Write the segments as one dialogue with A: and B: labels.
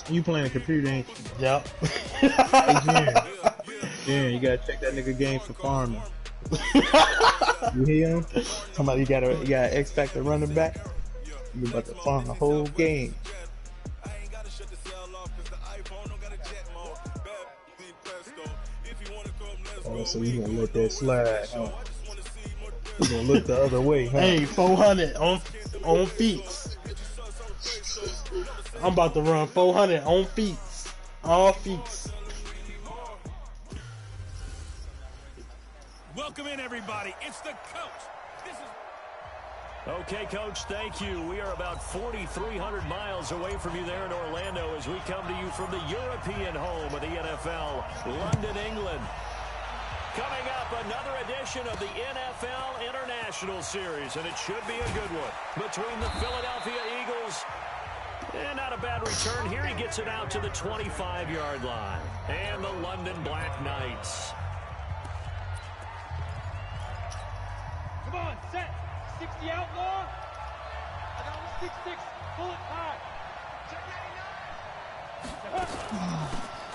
A: You playing a computer, ain't you?
B: Yep.
A: Hey, Jen. Jen, you gotta check that nigga game for farming. You hear him? Somebody you got X Factor running back. You about to farm the whole game. Oh, so you gonna let that slide, huh? You gonna look the other way, huh?
B: Hey, 400 on feet. I'm about to run 400 on feet. All feet.
C: Welcome in, everybody. It's the coach. This is...
D: Okay, Coach, thank you. We are about 4,300 miles away from you there in Orlando as we come to you from the European home of the NFL, London, England. Coming up, another edition of the NFL International Series, and it should be a good one between the Philadelphia Eagles. And not a bad return here. He gets it out to the 25-yard line. And the London Black Knights.
E: Come on, set. 60 outlaw. I got 6-6. Bullet high.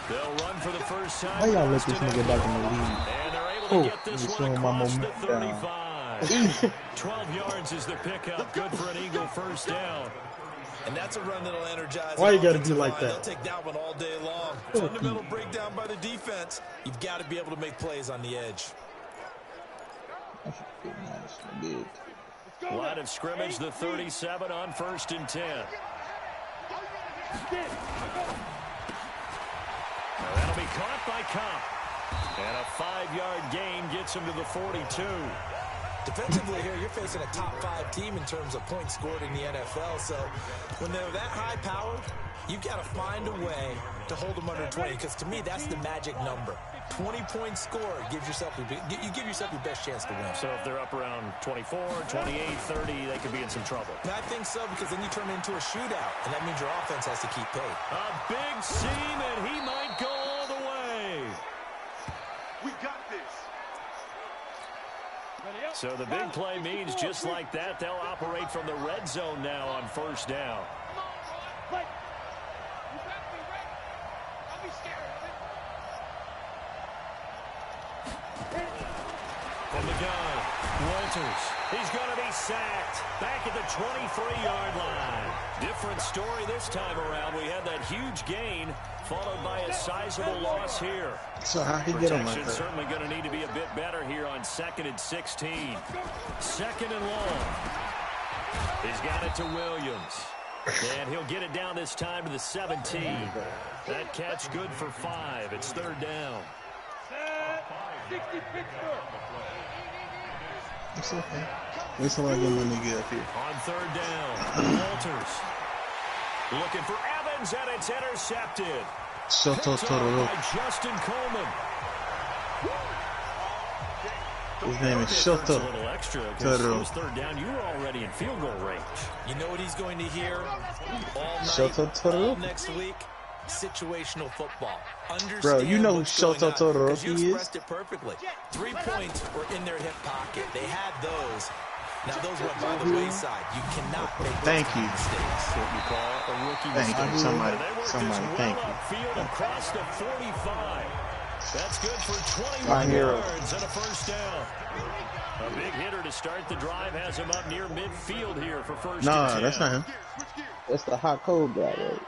D: They'll run for the first time.
A: Why y'all let this nigga back in the lead?
D: And they're able to get this one across the 35. 12 yards is the pickup. Good for an Eagle first down.
F: And that's a run that'll energize.
B: Why you gotta be like that?
F: They'll take that one all day long. Fundamental breakdown by the defense. You've got to be able to make plays on the edge.
D: Line of scrimmage, the 37 on 1st and 10. That'll be caught by Cobb. And a 5-yard gain gets him to the 42.
F: Defensively here, you're facing a top-5 team in terms of points scored in the NFL. So when they're that high-powered, you've got to find a way to hold them under 20. Because to me, that's the magic number. 20 points scored gives yourself you give yourself your best chance to win.
D: So if they're up around 24, 28, 30, they could be in some trouble.
F: And I think so, because then you turn it into a shootout, and that means your offense has to keep pace.
D: A big seam, and he might go all the way.
E: We got this.
D: So the big play means just like that, they'll operate from the red zone now on 1st down. From the gun, Walters. He's going to be sacked. Back at the 23-yard line. Different story this time around. We had that huge gain, followed by a sizable loss here.
A: So how he get him like that?
D: Certainly going to need to be a bit better here on 2nd and 16. 2nd and long. He's got it to Williams. And he'll get it down this time to the 17. That catch good for 5. It's 3rd down.
E: 60 Pittsburgh.
A: It's okay. Wait till I get my nigga up here.
D: On 3rd down, Walters. Looking for Evans, and it's intercepted.
A: Shoto Totoro.
D: By Justin Coleman.
A: His name is Shoto
D: A little extra because it was 3rd down. You were already in field goal range.
F: You know what he's going to hear all night,
A: Shoto Totoro?
F: all next week? Situational football. Understand,
A: bro, you know who Shoto Totoro
F: you
A: is?
F: expressed it perfectly. 3 points were in their hip pocket. They had those. Now those went by the wayside. You cannot make those
A: Thank you.
F: mistakes.
D: What you call a rookie
A: Thank
D: mistake.
A: you. Somebody,
D: Well
A: thank you.
D: upfield across the 45. That's good for 21
A: My hero.
D: yards and a first down. A big hitter to start the drive has him up near midfield here for 1st and 10.
A: Nah, that's not him. That's the hot cold guy, right?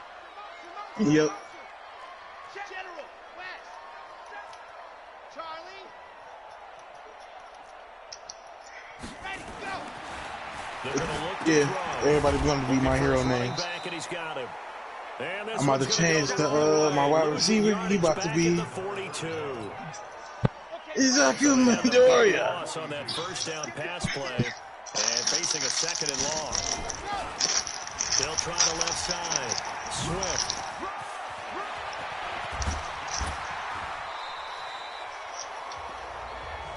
A: Yep.
E: General, West. Charlie. Ready, go.
D: They're gonna look to
A: Yeah,
D: throw.
A: everybody's going to be my hero names.
D: Back and he's got him. And this
A: I'm about to
D: one's gonna
A: change
D: go
A: to
D: the wrong way.
A: my wide
D: Losing
A: receiver. He
D: yardage
A: about to
D: back
A: be
D: at the 42.
A: Ezekiel
D: Another
A: Mandoria.
D: loss on that 1st down pass play. And facing a 2nd and long. They'll try the left side. Swift.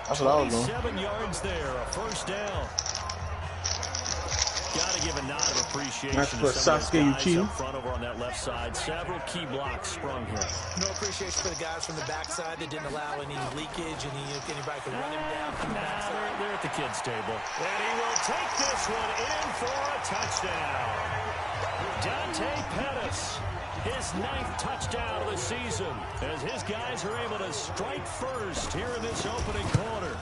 A: That's what I was doing.
D: 7 yards there, a 1st down. Got to give a nod of appreciation
A: That's
D: to
A: for
D: some of those
A: Sasuke
D: guys
A: Uchiha.
D: up front over on that left side. Several key blocks sprung here.
F: No appreciation for the guys from the backside that didn't allow any leakage, anybody could run him down from the backside.
D: They're at the kids' table. And he will take this one in for a touchdown. Dante Pettis His 9th touchdown of the season as his guys are able to strike first here in this opening quarter.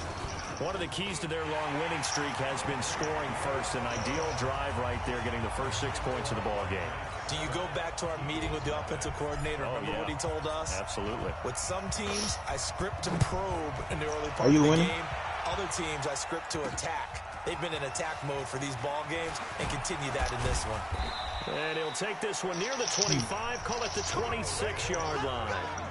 D: One of the keys to their long winning streak has been scoring first. An ideal drive right there, getting the first 6 points of the ball game.
F: Do you go back to our meeting with the offensive coordinator? Remember what he told us?
D: Absolutely.
F: With some teams, I script to probe in the early part of the game. Other teams, I script to attack. They've been in attack mode for these ball games and continue that in this one.
D: And he'll take this one near the 25, call it the 26-yard line.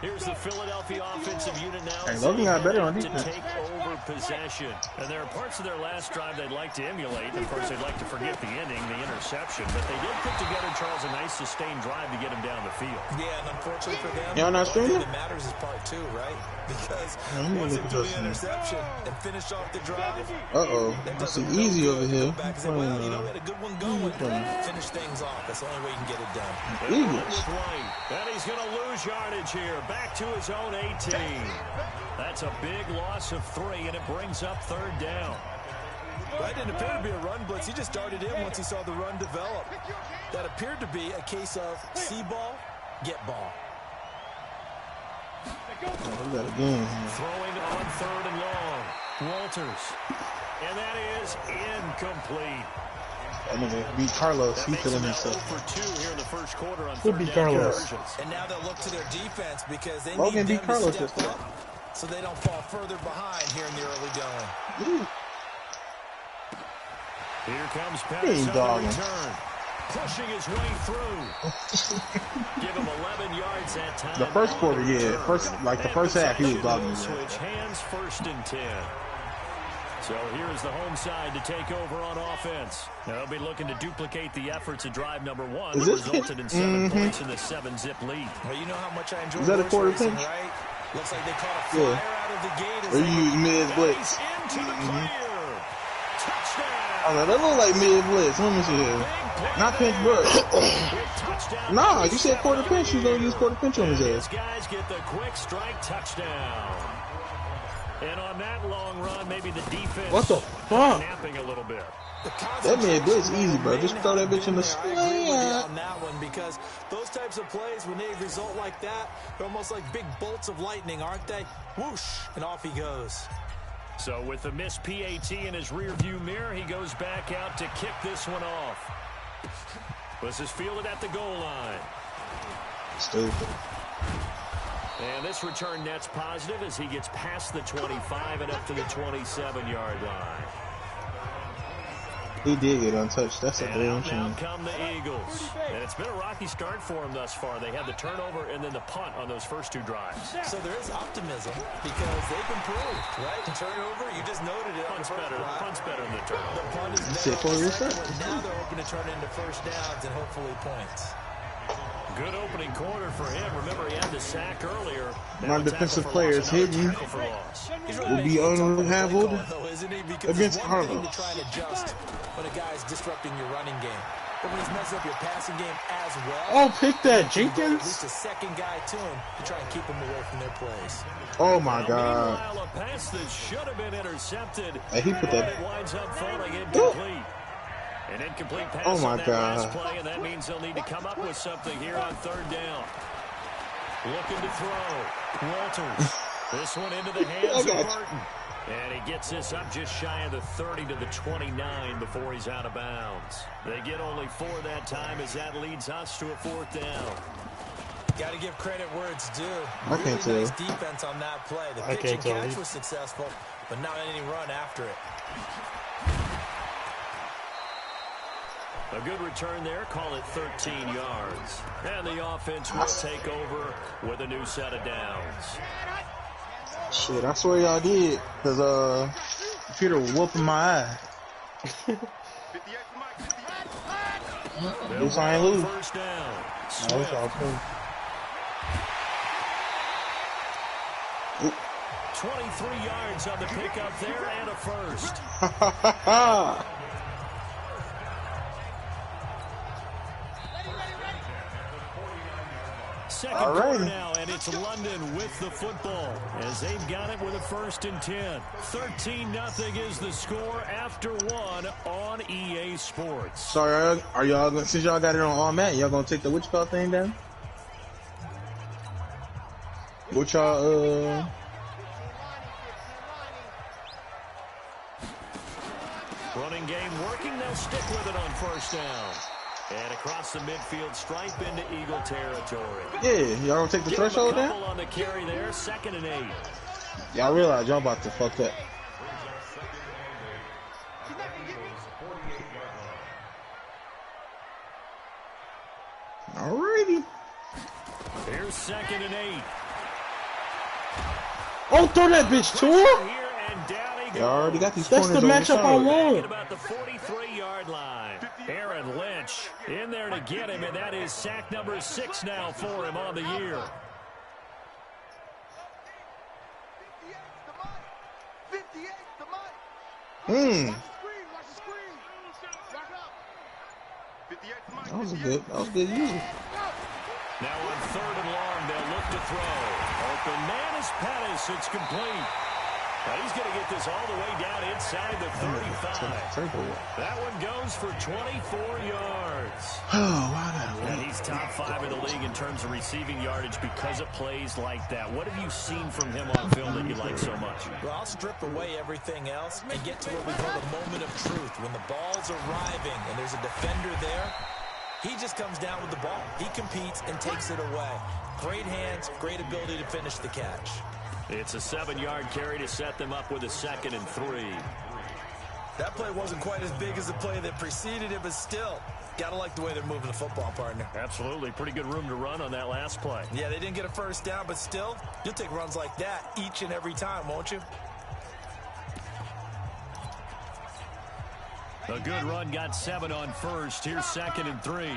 D: Here's the Philadelphia offensive unit now.
A: Hey, Logan got better on
D: To
A: defense.
D: take over possession. And there are parts of their last drive they'd like to emulate. Of course, they'd like to forget the ending, the interception. But they did put together, Charles, a nice sustained drive to get him down the field.
F: Yeah, and unfortunately for them,
A: Y'all not
F: the
A: streaming?
F: thing that matters is part 2, right? Because once they do the interception and finish off the drive,
A: Uh-oh.
F: that
A: That's
F: doesn't
A: easy
F: feel
A: over
F: good.
A: here.
F: Go back and say, well, you know, we had a good one going. Finish things off. That's the only way you can get it done.
A: Eagles.
D: With White. And he's going to lose yardage here. Back to his own 18. That's a big loss of 3, and it brings up 3rd down.
F: That didn't appear to be a run blitz. He just started in once he saw the run develop. That appeared to be a case of see ball, get ball.
A: Oh, we got a game here.
D: Throwing on 3rd and long. Walters. And that is incomplete.
A: That nigga beat Carlos.
D: That
A: He
D: makes
A: feeling
D: him now
A: himself.
D: 0 for 2 here in the first quarter on
B: Who
D: 3rd
B: beat
D: down
B: Carlos?
D: conversions.
F: And now they'll look to their defense because they
A: Logan
F: need
A: beat
F: them
A: Carlos
F: to step
A: this
F: up so they don't fall further behind here in the early going.
D: Here comes
A: He
D: Pettis
A: ain't
D: on the
A: dogging.
D: return. Pushing his way through. Give him 11 yards that time.
A: The first quarter, yeah. The first half, he was dogging.
D: Switch hands 1st and 10. So here's the home side to take over on offense. They'll be looking to duplicate the efforts of drive number 1
A: Is
D: that
A: this
D: resulted in 7 points in the 7-zip lead.
F: Well, you know how much I enjoy
A: Is that a
F: horse
A: quarter
F: racing,
A: pinch?
F: right? Looks like they caught a flyer out of the gate. As
A: Or
F: they
A: you use mid blitz.
D: He's into the clear. Touchdown.
A: Oh, no, that look like mid blitz. Let me see here. Not pinch, but
D: Touchdown.
A: nah, you said quarter pinch. You gonna use quarter pinch on his
D: These
A: ass.
D: guys get the quick strike touchdown. And on that long run, maybe the defense
B: What the fuck?
D: napping a little bit.
A: That mid blitz easy, bro. Just throw that bitch in the
F: I agree with you
A: slant.
F: on that one because those types of plays, when they result like that, they're almost like big bolts of lightning, aren't they? Whoosh, and off he goes.
D: So with the missed PAT in his rearview mirror, he goes back out to kick this one off. This is fielded at the goal line.
A: Stupid.
D: And this return net's positive as he gets past the 25 and up to the 27-yard line.
A: He did get untouched. That's a
D: And
A: damn
D: out now
A: shame.
D: come the Eagles. And it's been a rocky start for them thus far. They had the turnover and then the punt on those first 2 drives.
F: So there is optimism because they've improved, right? The turnover, you just noted it.
D: Punt's better. Punt's better than the turnover.
F: The punt is
A: Sit for
F: better.
A: yourself.
F: Now they're hoping to turn it into first downs and hopefully points.
D: Good opening quarter for him. Remember, he had the sack earlier.
A: My
D: Now a
A: defensive
D: tackle for
A: players
D: loss, another
A: hidden.
D: tackle for loss.
A: Will be unraveled
F: Though, isn't he? Because
A: against
F: it's one thing
A: Carlos.
F: to try and adjust when a guy's disrupting your running game. But when he's messing up your passing game as well,
B: Oh, pick that,
F: at least
B: Jenkins.
F: a second guy to him to try and keep him away from their plays.
A: Oh my god.
D: Meanwhile, a pass that should have been intercepted.
A: Hey, he put that.
D: It winds up falling incomplete. An incomplete pass
A: Oh my
D: on that
A: God.
D: last play, and that means they'll need to come up with something here on 3rd down. Looking to throw. Walters. This one into the hands of Burton. And he gets this up just shy of the 30 to the 29 before he's out of bounds. They get only 4 that time as that leads us to a 4th down.
F: Got to give credit where it's due.
A: I can't
F: Really nice
A: tell.
F: defense on that play. The
B: I
F: pitch and
B: can't tell
F: catch
B: either.
F: was successful, but not any run after it.
D: A good return there. Call it 13 yards. And the offense will take over with a new set of downs.
A: Shit, I swear y'all did. Cause Peter was whooping my eye. At least I ain't lose.
D: First down.
A: No, it's all cool.
D: 23 yards on the pickup there and a first. Second quarter now, and And it's London with the football as they've got it with a 1st and 10. 13-0 is the score after 1 on EA Sports.
A: So are y'all, since y'all got it on all Madden, y'all gonna take the witch call thing down? What y'all,
D: Running game working, they'll stick with it on 1st down. And across the midfield stripe into Eagle territory.
A: Yeah, y'all gonna take the threshold down?
D: On the carry there, 2nd and 8.
A: Y'all realize y'all about to fuck up. Alrighty.
D: Here's 2nd and 8.
B: Oh, throw that bitch to her.
A: Y'all already got these
B: That's
A: corners
B: the
A: on
B: matchup I want.
D: About the 43-yard line. Aaron Lynch in there to get him, and that is sack number 6 now for him on the year.
A: That was good using.
D: Now on 3rd and long, they'll look to throw. Open man is Pettis. It's complete. Now he's going to get this all the way down inside the 35. That one goes for 24 yards.
A: Oh, wow.
D: And he's top 5 in the league in terms of receiving yardage because of plays like that. What have you seen from him on film that you like so much?
F: Well, I'll strip away everything else and get to what we call the moment of truth. When the ball's arriving and there's a defender there, he just comes down with the ball. He competes and takes it away. Great hands, great ability to finish the catch.
D: It's a 7-yard carry to set them up with a 2nd and 3.
F: That play wasn't quite as big as the play that preceded it, but still, gotta like the way they're moving the football, partner.
D: Absolutely. Pretty good room to run on that last play.
F: Yeah, they didn't get a 1st down, but still, you'll take runs like that each and every time, won't you?
D: A good run, got 7 on 1st. Here's 2nd and 3.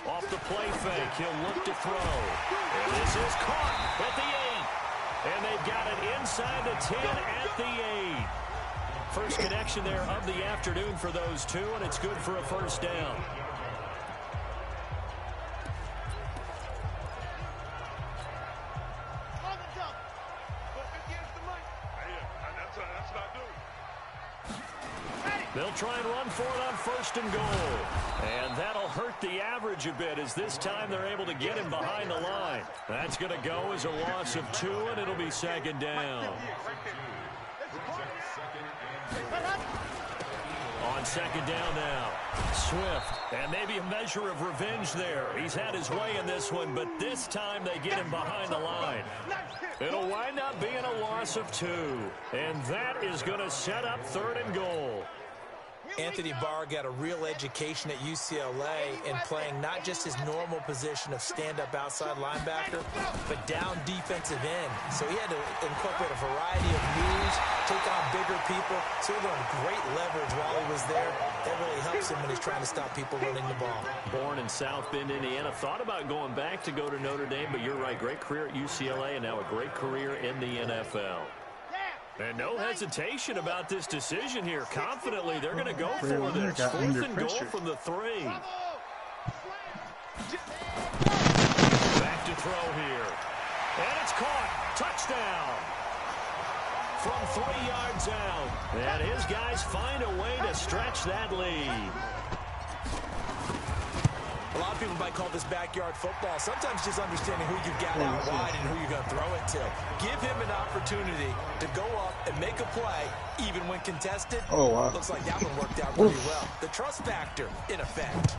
D: Off the play fake, he'll look to throw. And this is caught at the 8. And they've got it inside the 10 at the 8. First connection there of the afternoon for those two, and it's good for a 1st down. They'll try and run for it on 1st and goal. And that'll hurt the average a bit as this time they're able to get him behind the line. That's going to go as a loss of 2, and it'll be 2nd down. On 2nd down now, Swift. And maybe a measure of revenge there. He's had his way in this one, but this time they get him behind the line. It'll wind up being a loss of 2. And that is going to set up 3rd and goal.
F: Anthony Barr got a real education at UCLA in playing not just his normal position of stand-up outside linebacker, but down defensive end. So he had to incorporate a variety of moves, take on bigger people. So he learned great leverage while he was there. That really helps him when he's trying to stop people running the ball.
D: Born in South Bend, Indiana. Thought about going back to go to Notre Dame, but you're right. Great career at UCLA and now a great career in the NFL. And no hesitation about this decision here. Confidently, they're going to go for this. 4th and goal from the 3. Back to throw here. And it's caught. Touchdown. From 3 yards out. And his guys find a way to stretch that lead.
F: A lot of people might call this backyard football. Sometimes just understanding who you got out wide and who you're going to throw it to. Give him an opportunity to go up and make a play, even when contested.
A: Oh, wow.
F: Looks like that one worked out pretty well. The trust factor, in effect.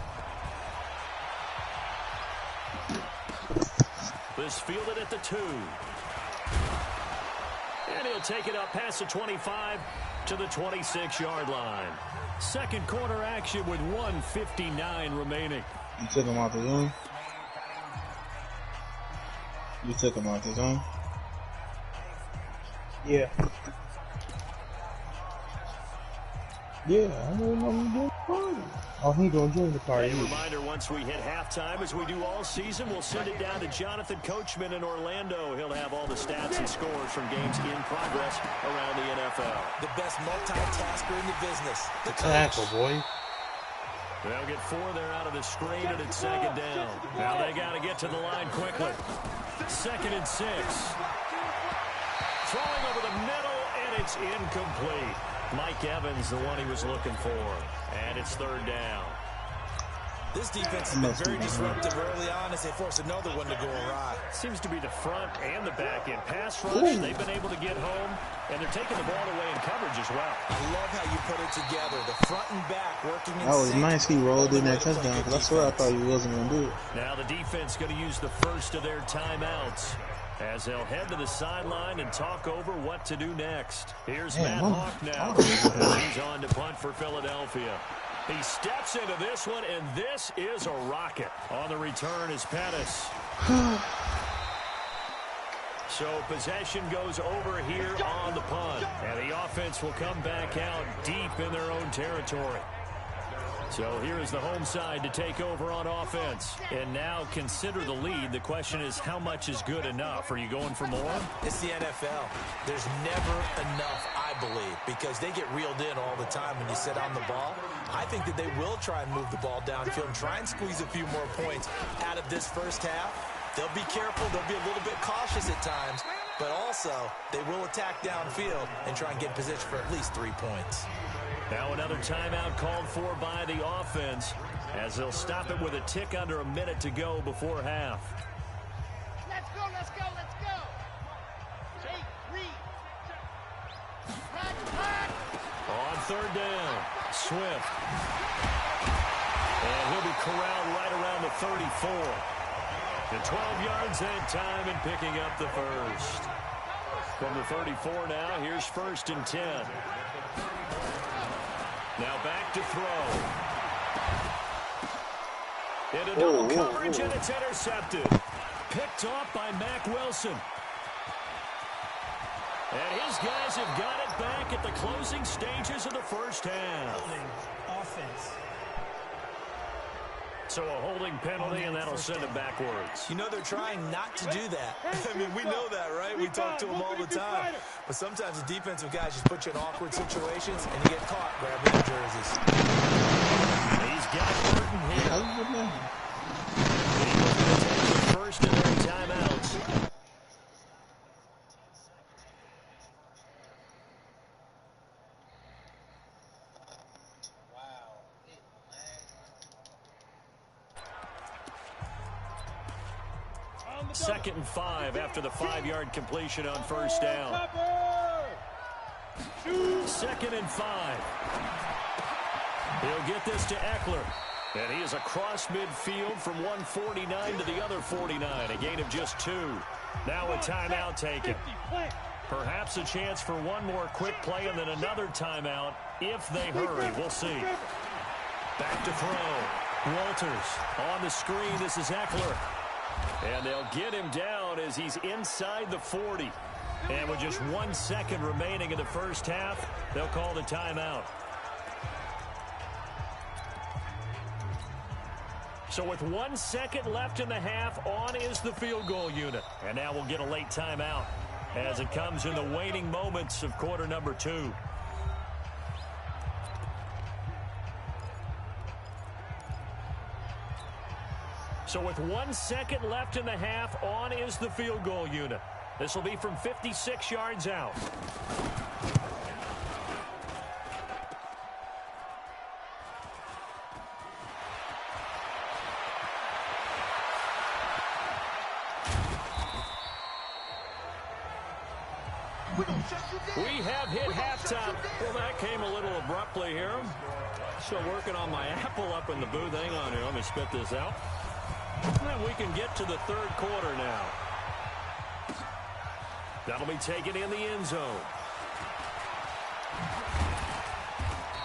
D: This fielded at the 2. And he'll take it up past the 25 to the 26-yard line. Second quarter action with 1:59 remaining.
A: You took him out the zone? You took him out the zone?
B: Yeah.
A: Yeah, I don't know what you're doing. Oh, he gonna join the party.
D: A reminder, once we hit halftime, as we do all season, we'll send it down to Jonathan Coachman in Orlando. He'll have all the stats and scores from games in progress around the NFL.
F: The best multitasker in the business. The
B: Tackle, boy.
D: They'll get 4 there out of the screen, and it's second down. Now they got to get to the line quickly. 2nd and 6. Throwing over the middle, and it's incomplete. Mike Evans, the one he was looking for. And it's 3rd down.
F: This defense has been very disruptive early on as they force another one to go awry.
D: Seems to be the front and the back end. Pass rush, they've been able to get home, and they're taking the ball away in coverage as well.
F: I love how you put it together. The front and back working in sync.
A: That was nice. He rolled in that touchdown because I swear I thought he wasn't going to do it.
D: Now the defense going to use the first of their timeouts as they'll head to the sideline and talk over what to do next. Here's Matt Hawk now. He's on to punt for Philadelphia. He steps into this one, and this is a rocket. On the return is Pettis. So possession goes over here on the punt. And the offense will come back out deep in their own territory. So here is the home side to take over on offense. And now consider the lead. The question is, how much is good enough? Are you going for more?
F: It's the NFL. There's never enough, I believe, because they get reeled in all the time when you sit on the ball. I think that they will try and move the ball downfield and try and squeeze a few more points out of this first half. They'll be careful. They'll be a little bit cautious at times, but also they will attack downfield and try and get position for at least 3 points.
D: Now another timeout called for by the offense as they'll stop it with a tick under a minute to go before half.
E: Let's go, let's go, let's go. Take, read.
D: On 3rd down, Swift. And he'll be corralled right around the 34. The 12 yards that time and picking up the first. From the 34 now, here's 1st and 10. Now back to throw. Into double coverage, and it's intercepted. Picked off by Mack Wilson. And his guys have got it back at the closing stages of the first half.
B: Offense.
D: So a holding penalty, and that'll send it backwards.
F: You know, they're trying not to do that. I mean, we know that, right? We talk to them all the time. But sometimes the defensive guys just put you in awkward situations, and you get caught grabbing the jerseys.
D: He's got Burton here. He's going to take the first of their timeouts. Second and 5 after the 5-yard completion on first down. 2nd and 5. He'll get this to Eckler. And he is across midfield from 149 to the other 49. A gain of just 2. Now a timeout taken. Perhaps a chance for one more quick play and then another timeout if they hurry. We'll see. Back to throw. Walters on the screen. This is Eckler. And they'll get him down as he's inside the 40. And with just 1 second remaining in the first half, they'll call the timeout. So with 1 second left in the half, on is the field goal unit. And now we'll get a late timeout as it comes in the waning moments of quarter number 2. So with 1 second left in the half, on is the field goal unit. This will be from 56 yards out. We have hit halftime. Well, that came a little abruptly here. Still working on my apple up in the booth. Hang on here. Let me spit this out. And we can get to the 3rd quarter now. That'll be taken in the end zone.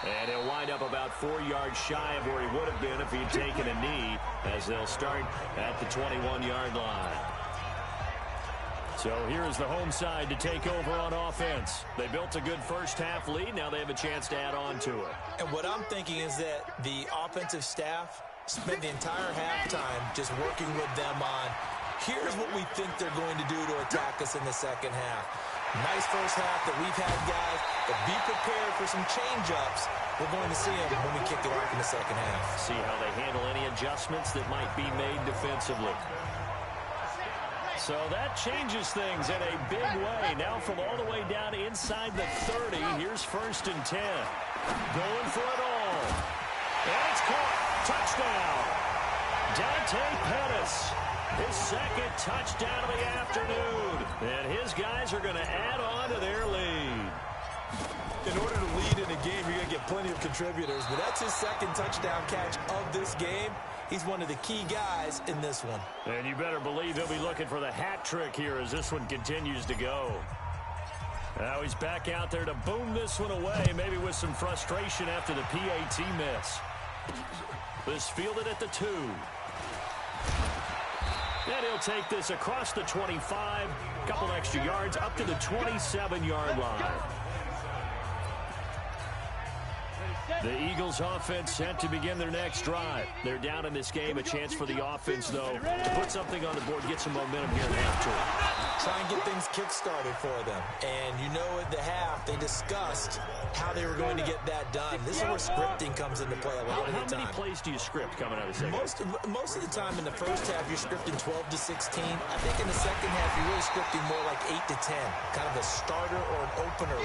D: And he'll wind up about 4 yards shy of where he would have been if he'd taken a knee, as they'll start at the 21-yard line. So here is the home side to take over on offense. They built a good first half lead. Now they have a chance to add on to it.
F: And what I'm thinking is that the offensive staff spent the entire halftime just working with them on, here's what we think they're going to do to attack us in the second half. Nice first half that we've had, guys, but be prepared for some change-ups. We're going to see them when we kick it off in the second half.
D: See how they handle any adjustments that might be made defensively. So that changes things in a big way. Now from all the way down inside the 30, here's 1st and 10. Going for it all. And it's caught. Touchdown. Dante Pettis. His second touchdown of the afternoon. And his guys are going to add on to their lead.
F: In order to lead in a game, you're going to get plenty of contributors, but that's his second touchdown catch of this game. He's one of the key guys in this one.
D: And you better believe he'll be looking for the hat trick here as this one continues to go. Now he's back out there to boom this one away, maybe with some frustration after the PAT miss. This fielded at the 2. And he'll take this across the 25, couple extra yards up to the 27-yard line. The Eagles offense set to begin their next drive. They're down in this game. A chance for the offense, though, to put something on the board, get some momentum here in half two.
F: Try and get things kick-started for them. And you know at the half, they discussed how they were going to get that done. This is where scripting comes into play a lot of the time.
D: How many plays do you script coming out of the second?
F: Most of the time in the first half, you're scripting 12 to 16. I think in the second half, you're really scripting more like 8 to 10. Kind of a starter or an opener,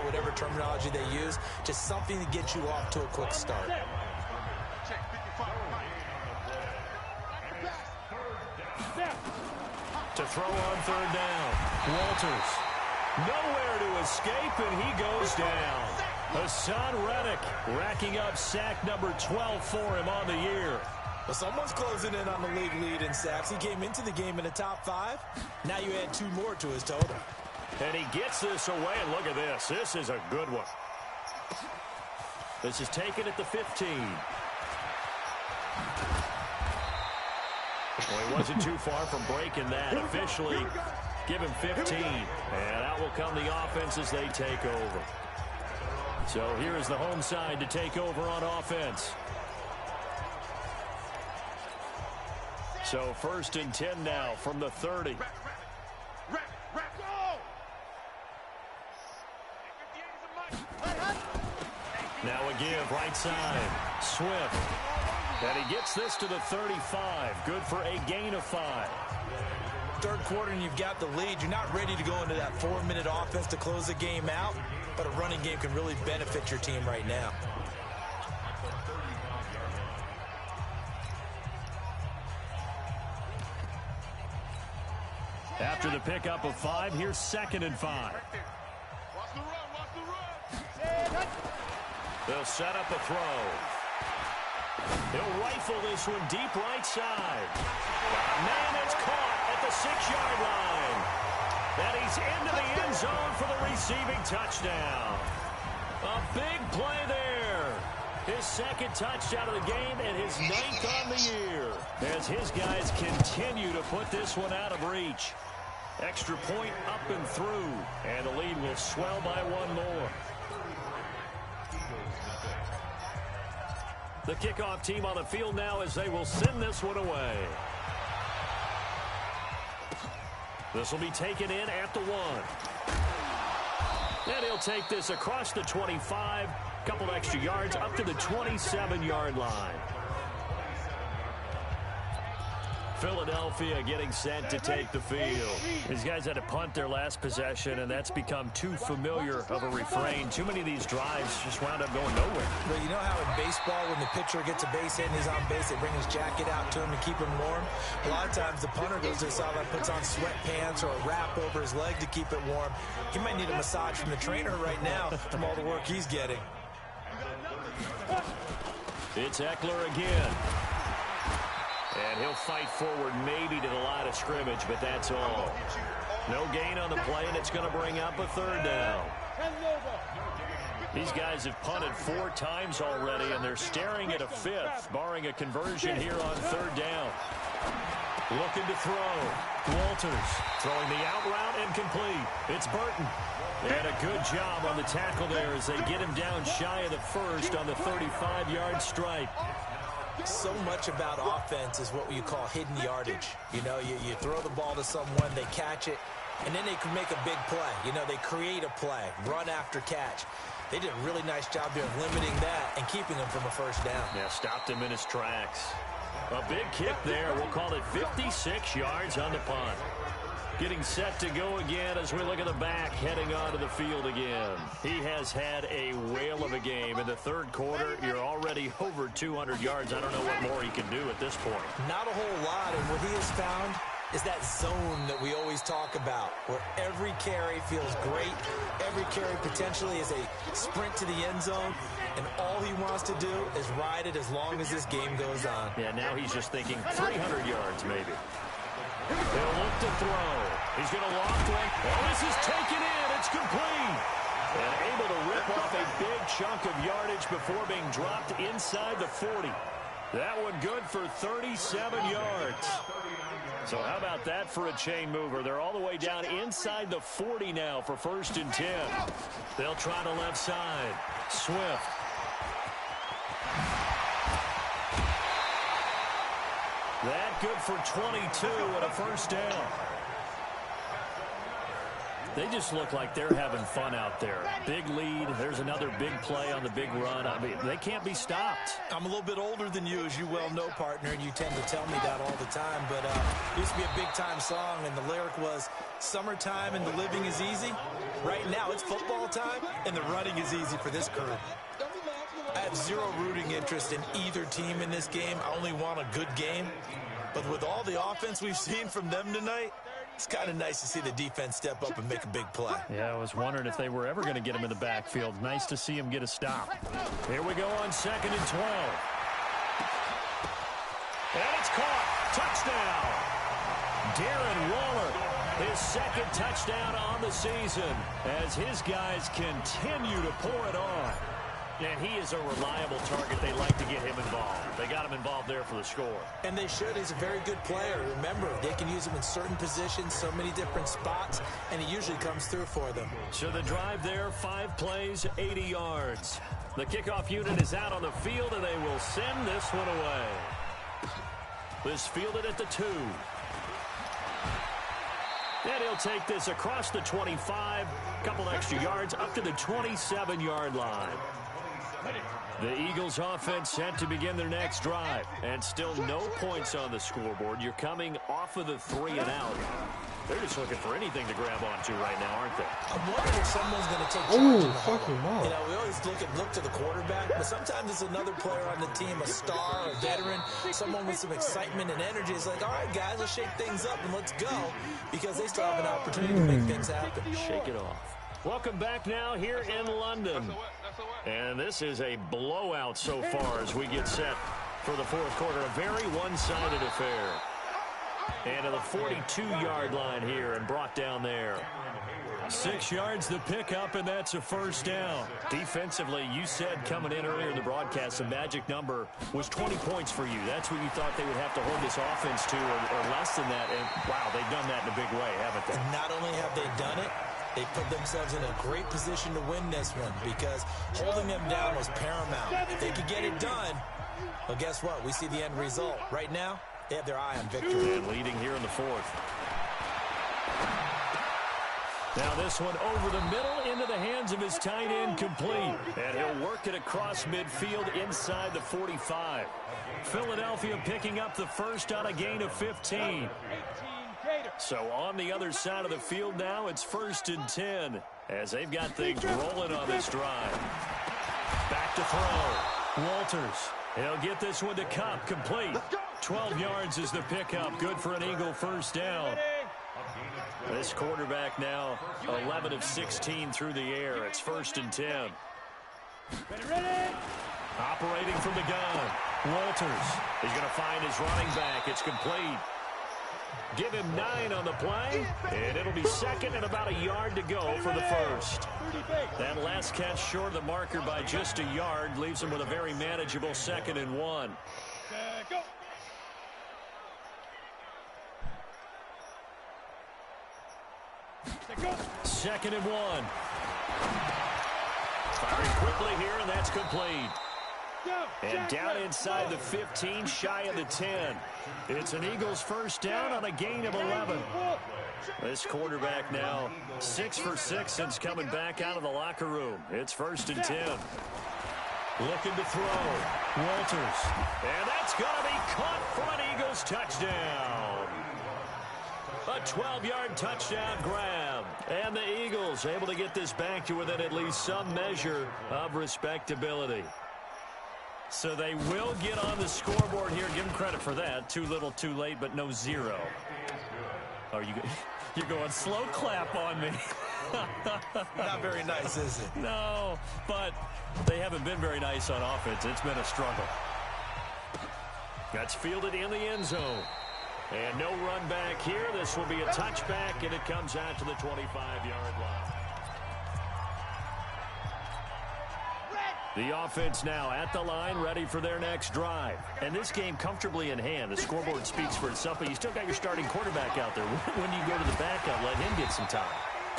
F: whatever terminology they use. Just something to get you off to a quick start.
D: To throw on 3rd down. Walters. Nowhere to escape, and he goes down. Hassan Reddick racking up sack number 12 for him on the year.
F: Well, someone's closing in on the league lead in sacks. He came into the game in the top 5. Now you add 2 more to his total.
D: And he gets this away, and look at this. This is a good one. This is taken at the 15. Well, he wasn't too far from breaking that. Officially, give him 15. And out will come the offense as they take over. So here is the home side to take over on offense. So 1st and 10 now from the 30. Now a give, right side. Swift. And he gets this to the 35. Good for a gain of 5.
F: Third quarter and you've got the lead. You're not ready to go into that 4-minute offense to close the game out, but a running game can really benefit your team right now.
D: After the pickup of 5, here's 2nd and 5. They'll set up a throw. He'll rifle this one deep right side. Man, it's caught at the 6-yard line. And he's into the end zone for the receiving touchdown. A big play there. His 2nd touchdown of the game and his 9th on the year. As his guys continue to put this one out of reach. Extra point up and through. And the lead will swell by 1 more. The kickoff team on the field now as they will send this one away. This will be taken in at the 1. And he'll take this across the 25. Couple extra yards up to the 27-yard line. Philadelphia getting set to take the field. These guys had to punt their last possession, and that's become too familiar of a refrain. Too many of these drives just wound up going nowhere.
F: Well, you know how in baseball, when the pitcher gets a base hit and he's on base, they bring his jacket out to him to keep him warm? A lot of times the punter goes to the sideline, puts on sweatpants or a wrap over his leg to keep it warm. He might need a massage from the trainer right now from all the work he's getting.
D: It's Eckler again. And he'll fight forward maybe to the line of scrimmage, but that's all. No gain on the play, and it's going to bring up a 3rd down. These guys have punted 4 times already, and they're staring at a 5th, barring a conversion here on 3rd down. Looking to throw. Walters throwing the out route incomplete. It's Burton. And a good job on the tackle there as they get him down shy of the 1st on the 35-yard strike.
F: So much about offense is what you call hidden yardage. You know, you throw the ball to someone, they catch it, And then they can make a big play. You know, they create a play, run after catch. They did a really nice job there of limiting that and keeping him from a first down.
D: Yeah, stopped him in his tracks. A big kick there. We'll call it 56 yards on the punt. Getting set to go again as we look at the back, heading onto the field again. He has had a whale of a game. In the third quarter, you're already over 200 yards. I don't know what more he can do at this point.
F: Not a whole lot, and what he has found is that zone that we always talk about, where every carry feels great. Every carry potentially is a sprint to the end zone, and all he wants to do is ride it as long as this game goes on.
D: Yeah, now he's just thinking 300 yards maybe. He'll look to throw. He's going to loft one. Oh, this is taken in. It's complete. And able to rip off a big chunk of yardage before being dropped inside the 40. That one good for 37 yards. So how about that for a chain mover? They're all the way down inside the 40 now for 1st and 10. They'll try the left side. Swift. That good for 22 and a first down. They just look like they're having fun out there. Big lead. There's another big play on the big run. I mean, they can't be stopped.
F: I'm a little bit older than you, as you well know, partner, and you tend to tell me that all the time. But it used to be a big-time song, and the lyric was, summertime and the living is easy. Right now, it's football time, and the running is easy for this crew. I have zero rooting interest in either team in this game. I only want a good game. But with all the offense we've seen from them tonight, it's kind of nice to see the defense step up and make a big play.
D: Yeah, I was wondering if they were ever going to get him in the backfield. Nice to see him get a stop. Here we go on 2nd and 12. And it's caught. Touchdown. Darren Waller, his 2nd touchdown on the season as his guys continue to pour it on. And he is a reliable target. They like to get him involved. They got him involved there for the score.
F: And they should. He's a very good player. Remember, they can use him in certain positions, so many different spots, and he usually comes through for them.
D: So the drive there, 5 plays, 80 yards. The kickoff unit is out on the field, and they will send this one away. This fielded at the 2. And he'll take this across the 25, a couple extra yards, up to the 27-yard line. The Eagles offense set to begin their next drive. And still no points on the scoreboard. You're coming off of the 3 and out. They're just looking for anything to grab onto right now, aren't they?
F: I'm wondering if someone's going to take charge in the huddle. You know, we always look to the quarterback, but sometimes it's another player on the team, a star, a veteran, someone with some excitement and energy. It's like, all right, guys, let's shake things up and let's go, because they still have an opportunity to make things happen.
D: Shake it off. Welcome back now here in London. And this is a blowout so far as we get set for the 4th quarter. A very one-sided affair. And to the 42-yard line here and brought down there. 6 yards the pickup, and that's a first down. Defensively, you said coming in earlier in the broadcast, the magic number was 20 points for you. That's what you thought they would have to hold this offense to, or less than that. And, wow, they've done that in a big way, haven't they?
F: And not only have they done it, they put themselves in a great position to win this one, because holding them down was paramount. If they could get it done, well, guess what? We see the end result. Right now, they have their eye on victory.
D: And leading here in the 4th. Now this one over the middle into the hands of his tight end, complete. And he'll work it across midfield inside the 45. Philadelphia picking up the first on a gain of 15. So on the other side of the field now, it's 1st and 10 as they've got things rolling on this drive. Back to throw. Walters. He'll get this one to Cup, complete. 12 yards is the pickup. Good for an Eagle first down. This quarterback now 11 of 16 through the air. It's 1st and 10. Operating from the gun. Walters. He's going to find his running back. It's complete. Give him 9 on the play, and it'll be 2nd and about a yard to go for the first. That last catch short of the marker by just a yard leaves him with a very manageable 2nd and 1. Second and 1. Firing quickly here, and that's complete. And down inside the 15, shy of the 10. It's an Eagles first down on a gain of 11. This quarterback now 6 for 6 since coming back out of the locker room. It's 1st and 10. Looking to throw. Walters. And that's going to be caught for an Eagles touchdown. A 12-yard touchdown grab. And the Eagles able to get this back to within at least some measure of respectability. So they will get on the scoreboard here. Give them credit for that. Too little, too late, but no 0. Are you? You're going slow clap on me.
F: Not very nice, is it?
D: No, but they haven't been very nice on offense. It's been a struggle. That's fielded in the end zone. And no run back here. This will be a touchback, and it comes out to the 25-yard line. The offense now at the line, ready for their next drive. And this game comfortably in hand. The scoreboard speaks for itself, but you still got your starting quarterback out there. When do you go to the backup, let him get some time?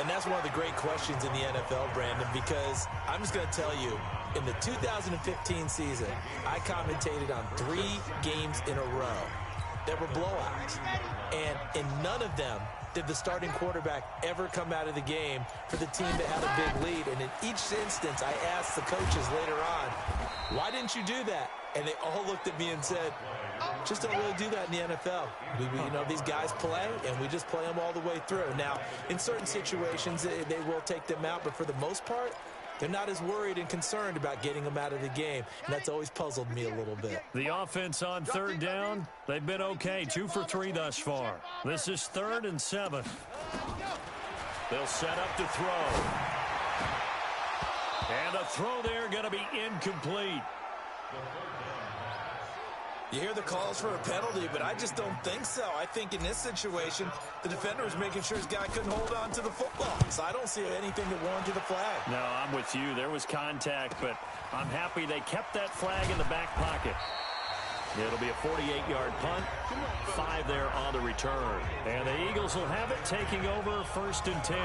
F: And that's one of the great questions in the NFL, Brandon, because I'm just going to tell you, in the 2015 season, I commentated on 3 games in a row that were blowouts. And in none of them did the starting quarterback ever come out of the game for the team that had a big lead. And in each instance, I asked the coaches later on, why didn't you do that? And they all looked at me and said, just don't really do that in the NFL. You know, these guys play, and we just play them all the way through. Now, in certain situations, they will take them out, but for the most part, they're not as worried and concerned about getting them out of the game. And that's always puzzled me a little bit.
D: The offense on 3rd down, they've been okay. 2 for 3 thus far. This is 3rd and 7. They'll set up to throw. And a throw there going to be incomplete.
F: You hear the calls for a penalty, but I just don't think so. I think in this situation, the defender was making sure his guy couldn't hold on to the football. So I don't see anything that warranted a flag.
D: No, I'm with you. There was contact, but I'm happy they kept that flag in the back pocket. It'll be a 48-yard punt, 5 there on the return. And the Eagles will have it taking over 1st and 10.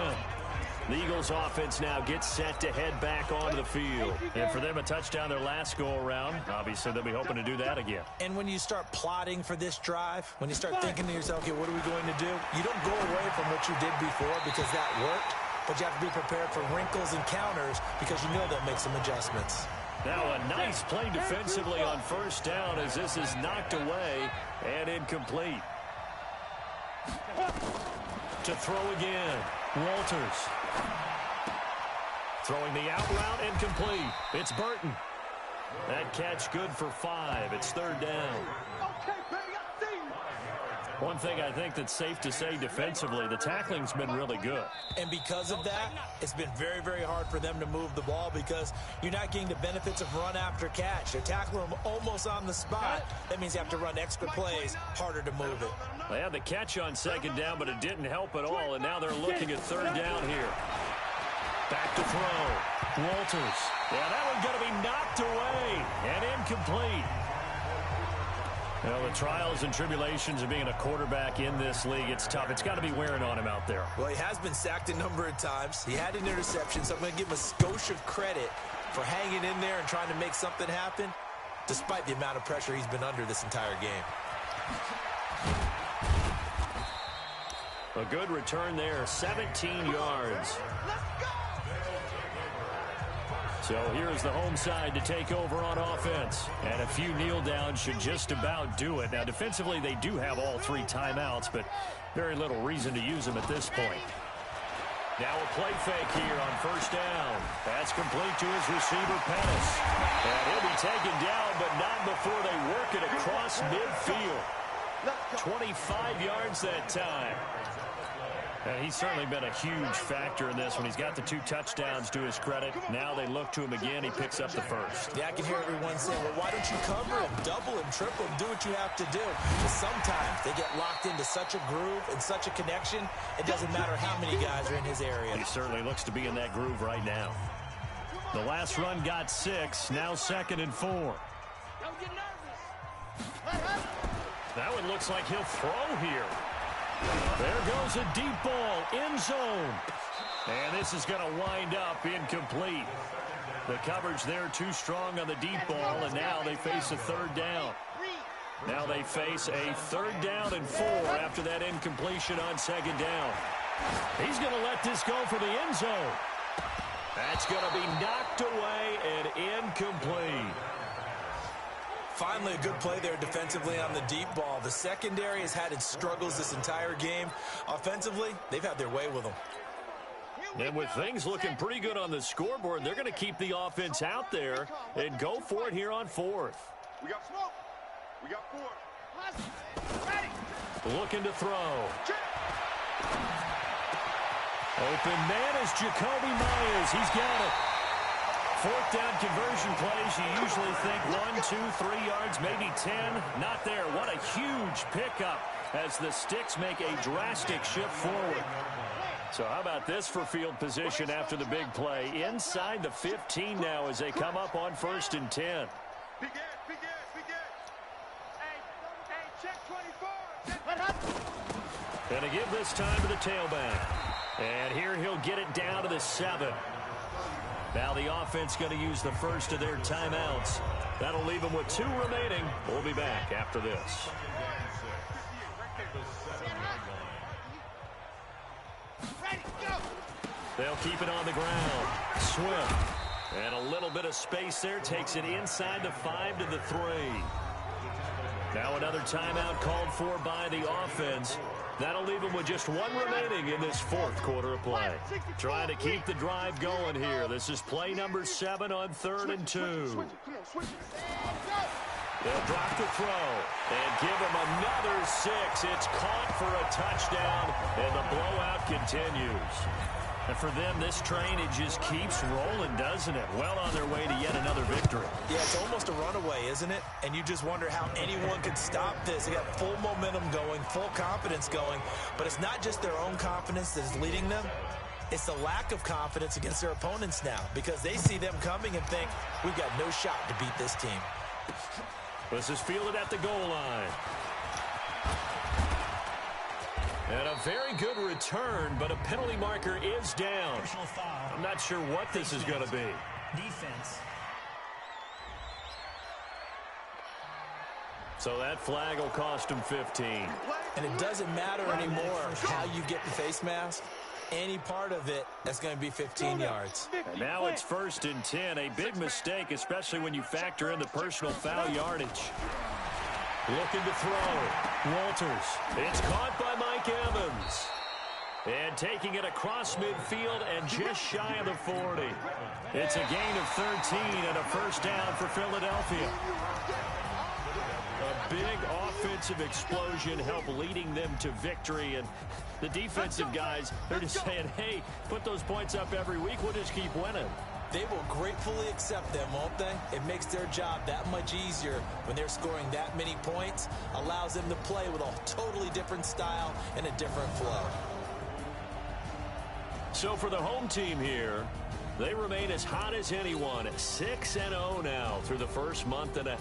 D: The Eagles offense now gets set to head back onto the field. And for them, a touchdown their last go-around. Obviously, they'll be hoping to do that again.
F: And when you start plotting for this drive, when you start thinking to yourself, okay, what are we going to do? You don't go away from what you did before because that worked, but you have to be prepared for wrinkles and counters because you know they'll make some adjustments.
D: Now a nice play defensively on 1st down as this is knocked away and incomplete. To throw again, Walters. Throwing the out route, incomplete. It's Burton. That catch good for 5. It's 3rd down. One thing I think that's safe to say defensively, the tackling's been really good.
F: And because of that, it's been very, very hard for them to move the ball because you're not getting the benefits of run after catch. They're tackling them almost on the spot. That means you have to run extra plays, harder to move it.
D: They had the catch on 2nd down, but it didn't help at all, and now they're looking at 3rd down here. Back to throw. Walters. Yeah, that one's going to be knocked away and incomplete. Well, the trials and tribulations of being a quarterback in this league, it's tough. It's got to be wearing on him out there.
F: Well, he has been sacked a number of times. He had an interception, so I'm going to give him a skosh of credit for hanging in there and trying to make something happen, despite the amount of pressure he's been under this entire game.
D: A good return there, 17 yards. So here's the home side to take over on offense. And a few kneel downs should just about do it. Now, defensively, they do have all 3 timeouts, but very little reason to use them at this point. Now a play fake here on 1st down. That's complete to his receiver, Pettis. And he'll be taken down, but not before they work it across midfield. 25 yards that time. And he's certainly been a huge factor in this one. He's got the 2 touchdowns to his credit. Now they look to him again. He picks up the 1st.
F: Yeah, I can hear everyone saying, well, why don't you cover him, double him, triple him, do what you have to do. But sometimes they get locked into such a groove and such a connection, it doesn't matter how many guys are in his area.
D: He certainly looks to be in that groove right now. The last run got 6. Now 2nd and 4.
E: Don't get nervous.
D: That one looks like he'll throw here. There goes a deep ball, end zone. And this is going to wind up incomplete. The coverage there too strong on the deep ball, and now they face a third down. Now they face a 3rd down and 4 after that incompletion on 2nd down. He's going to let this go for the end zone. That's going to be knocked away and incomplete.
F: Finally, a good play there defensively on the deep ball. The secondary has had its struggles this entire game. Offensively, they've had their way with them.
D: And with things looking pretty good on the scoreboard, they're going to keep the offense out there and go for it here on 4th.
E: We got smoke. We got 4. Ready.
D: Looking to throw. Open man is Jacoby Myers. He's got it. 4th down conversion plays. You usually think 1, 2, 3 yards, maybe 10. Not there. What a huge pickup as the Sticks make a drastic shift forward. So how about this for field position after the big play? Inside the 15 now as they come up on 1st and 10.
E: Big Ed. Hey, check 24.
D: And to give this time to the tailback. And here he'll get it down to the 7. Now the offense going to use the first of their timeouts. That'll leave them with 2 remaining. We'll be back after this. They'll keep it on the ground. Swift. And a little bit of space there. Takes it inside the 5 to the 3. Now another timeout called for by the offense. That'll leave them with just 1 remaining in this 4th quarter of play. Trying to keep the drive going here. This is play number 7 on 3rd and 2. They'll drop the throw and give him another 6. It's caught for a touchdown, and the blowout continues. And for them, this train, it just keeps rolling, doesn't it? Well on their way to yet another victory.
F: Yeah, it's almost a runaway, isn't it? And you just wonder how anyone could stop this. They got full momentum going, full confidence going. But it's not just their own confidence that is leading them. It's the lack of confidence against their opponents now because they see them coming and think, we've got no shot to beat this team.
D: This is fielded at the goal line. And a very good return, but a penalty marker is down. I'm not sure what this is going to be.
G: Defense.
D: So that flag will cost him 15.
F: And it doesn't matter anymore how you get the face mask. Any part of it, that's going to be 15 yards.
D: And now it's 1st and 10. A big mistake, especially when you factor in the personal foul yardage. Looking to throw. Walters. It's caught by Mike Evans. And taking it across midfield and just shy of the 40. It's a gain of 13 and a 1st down for Philadelphia. A big offensive explosion helped leading them to victory. And the defensive guys, they're just saying, hey, put those points up every week. We'll just keep winning.
F: They will gratefully accept them, won't they? It makes their job that much easier when they're scoring that many points. Allows them to play with a totally different style and a different flow.
D: So for the home team here, they remain as hot as anyone. 6-0 now through the first month and a